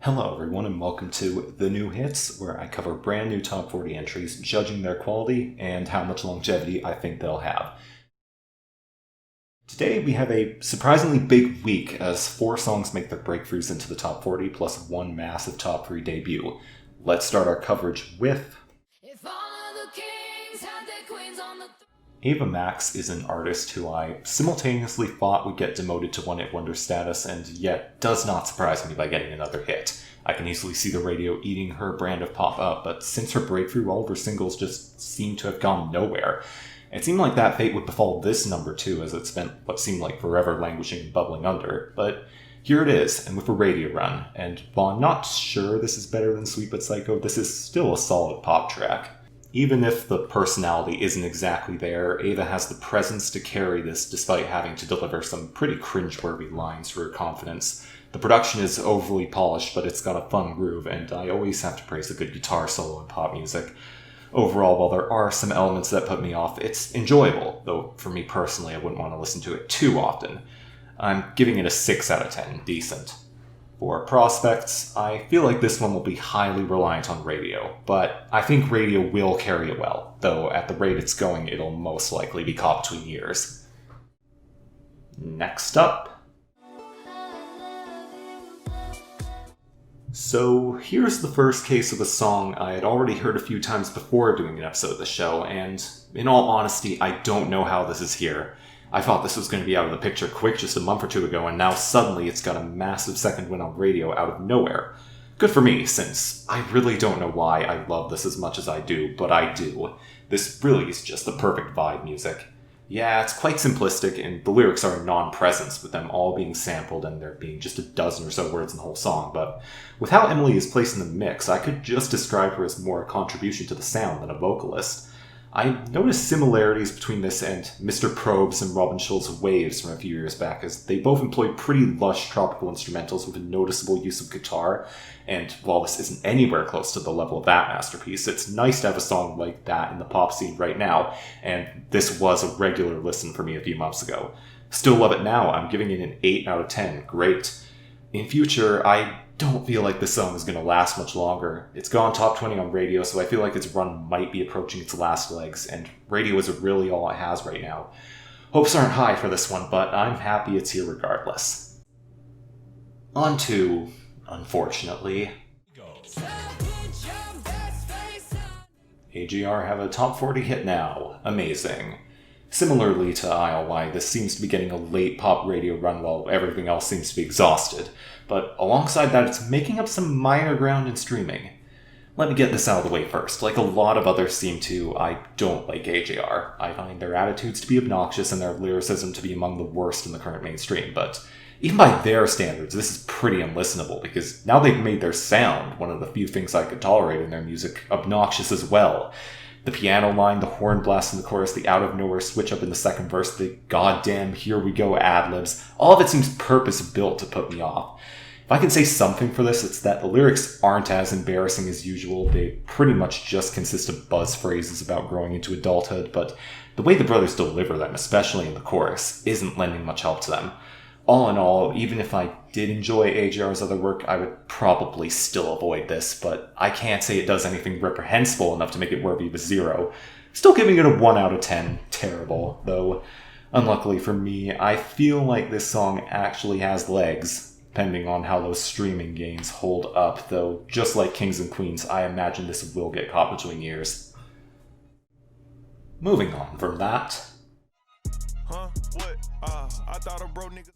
Hello everyone and welcome to The New Hits, where I cover brand new top 40 entries, judging their quality and how much longevity I think they'll have. Today we have a surprisingly big week as 4 songs make their breakthroughs into the top 40 plus one massive top 3 debut. Let's start our coverage with Ava Max is an artist who I simultaneously thought would get demoted to one-hit wonder status and yet does not surprise me by getting another hit. I can easily see the radio eating her brand of pop up, but since her breakthrough, all of her singles just seem to have gone nowhere. It seemed like that fate would befall this number too, as it spent what seemed like forever languishing and bubbling under, but here it is, and with a radio run, and while I'm not sure this is better than Sweet But Psycho, this is still a solid pop track. Even if the personality isn't exactly there, Ava has the presence to carry this despite having to deliver some pretty cringeworthy lines for her confidence. The production is overly polished, but it's got a fun groove, and I always have to praise a good guitar solo in pop music. Overall, while there are some elements that put me off, it's enjoyable, though for me personally I wouldn't want to listen to it too often. I'm giving it a 6 out of 10, decent. For prospects, I feel like this one will be highly reliant on radio, but I think radio will carry it well, though at the rate it's going it'll most likely be caught between years. Next up. So here's the first case of a song I had already heard a few times before doing an episode of the show, and in all honesty I don't know how this is here. I thought this was going to be out of the picture quick just a month or two ago, and now suddenly it's got a massive second win on radio out of nowhere. Good for me, since I really don't know why I love this as much as I do, but I do. This really is just the perfect vibe music. Yeah, it's quite simplistic, and the lyrics are a non-presence, with them all being sampled and there being just a dozen or so words in the whole song, but with how Emilee is placed in the mix, I could just describe her as more a contribution to the sound than a vocalist. I noticed similarities between this and Mr. Probes and Robin Schulz's Waves from a few years back, as they both employ pretty lush tropical instrumentals with a noticeable use of guitar, and while this isn't anywhere close to the level of that masterpiece, it's nice to have a song like that in the pop scene right now, and this was a regular listen for me a few months ago. Still love it now, I'm giving it an 8 out of 10, great. In future, I don't feel like this song is going to last much longer. It's gone top 20 on radio, so I feel like its run might be approaching its last legs, and radio is really all it has right now. Hopes aren't high for this one, but I'm happy it's here regardless. On to, unfortunately, AJR have a top 40 hit now. Amazing. Similarly to ILY, this seems to be getting a late pop radio run while everything else seems to be exhausted, but alongside that it's making up some minor ground in streaming. Let me get this out of the way first. Like a lot of others seem to, I don't like AJR. I find their attitudes to be obnoxious and their lyricism to be among the worst in the current mainstream, but even by their standards, this is pretty unlistenable because now they've made their sound, one of the few things I could tolerate in their music, obnoxious as well. The piano line, the horn blast in the chorus, the out-of-nowhere switch-up in the second verse, the goddamn here we go ad-libs, all of it seems purpose-built to put me off. If I can say something for this, it's that the lyrics aren't as embarrassing as usual. They pretty much just consist of buzz phrases about growing into adulthood, but the way the brothers deliver them, especially in the chorus, isn't lending much help to them. All in all, even if I did enjoy AJR's other work, I would probably still avoid this, but I can't say it does anything reprehensible enough to make it worthy of a 0. Still giving it a 1 out of 10. Terrible, though. Unluckily for me, I feel like this song actually has legs, depending on how those streaming gains hold up, though just like Kings and Queens, I imagine this will get caught between years. Moving on from that. I thought a bro nigga.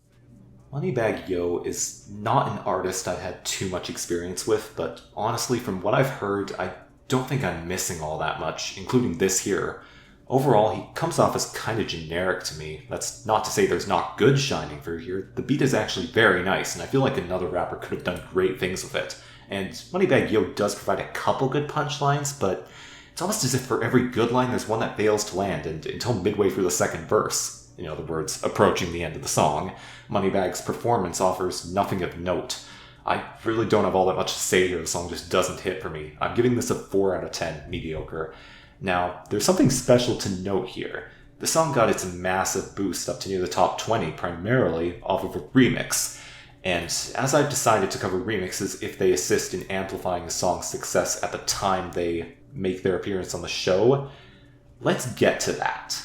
Moneybagg Yo is not an artist I've had too much experience with, but honestly, from what I've heard, I don't think I'm missing all that much, including this here. Overall, he comes off as kinda generic to me. That's not to say there's not good shining through here. The beat is actually very nice, and I feel like another rapper could have done great things with it. And Moneybagg Yo does provide a couple good punchlines, but it's almost as if for every good line there's one that fails to land, and until midway through the second verse, in other words, approaching the end of the song, Moneybagg's performance offers nothing of note. I really don't have all that much to say here, the song just doesn't hit for me. I'm giving this a 4 out of 10, mediocre. Now, there's something special to note here. The song got its massive boost up to near the top 20, primarily off of a remix. And as I've decided to cover remixes if they assist in amplifying a song's success at the time they make their appearance on the show, let's get to that.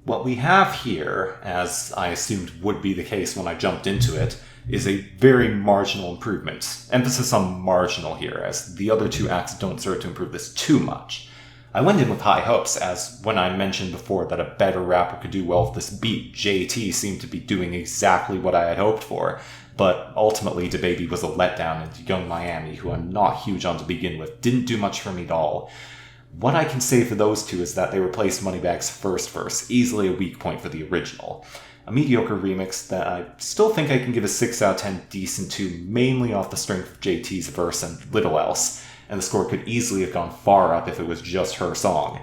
What we have here, as I assumed would be the case when I jumped into it, is a very marginal improvement. Emphasis on marginal here, as the other two acts don't serve to improve this too much. I went in with high hopes, as when I mentioned before that a better rapper could do well with this beat, JT seemed to be doing exactly what I had hoped for. But ultimately, DaBaby was a letdown, and Young Miami, who I'm not huge on to begin with, didn't do much for me at all. What I can say for those two is that they replaced Moneybagg's first verse, easily a weak point for the original. A mediocre remix that I still think I can give a 6 out of 10 decent to, mainly off the strength of JT's verse and little else, and the score could easily have gone far up if it was just her song.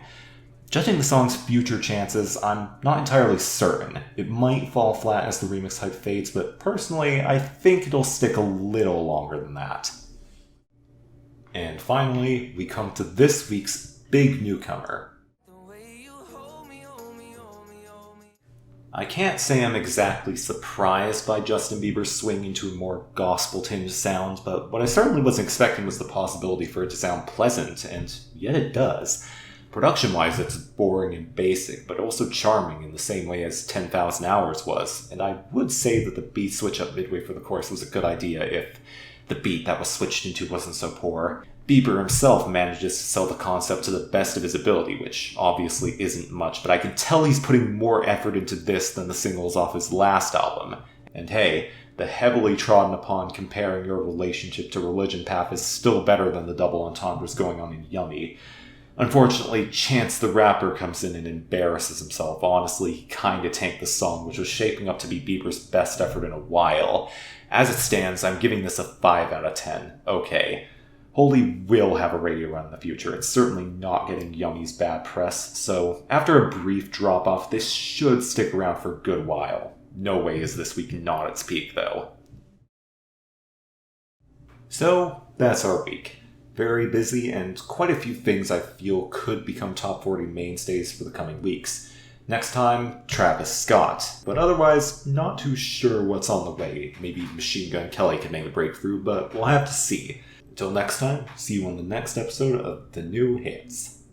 Judging the song's future chances, I'm not entirely certain. It might fall flat as the remix hype fades, but personally, I think it'll stick a little longer than that. And finally, we come to this week's big newcomer. I can't say I'm exactly surprised by Justin Bieber's swing into a more gospel-tinged sound, but what I certainly wasn't expecting was the possibility for it to sound pleasant, and yet it does. Production-wise, it's boring and basic, but also charming in the same way as 10,000 Hours was, and I would say that the beat switch-up midway for the chorus was a good idea if the beat that was switched into wasn't so poor. Bieber himself manages to sell the concept to the best of his ability, which obviously isn't much, but I can tell he's putting more effort into this than the singles off his last album. And hey, the heavily trodden upon comparing your relationship to religion path is still better than the double entendres going on in Yummy. Unfortunately, Chance the Rapper comes in and embarrasses himself. Honestly, he kinda tanked the song, which was shaping up to be Bieber's best effort in a while. As it stands, I'm giving this a 5 out of 10. Okay. Holy will have a radio run in the future. It's certainly not getting Yummy's bad press, so after a brief drop-off, this should stick around for a good while. No way is this week not its peak, though. So, that's our week. Very busy, and quite a few things I feel could become top 40 mainstays for the coming weeks. Next time, Travis Scott. But otherwise, not too sure what's on the way. Maybe Machine Gun Kelly can make a breakthrough, but we'll have to see. Until next time, see you on the next episode of The New Hits.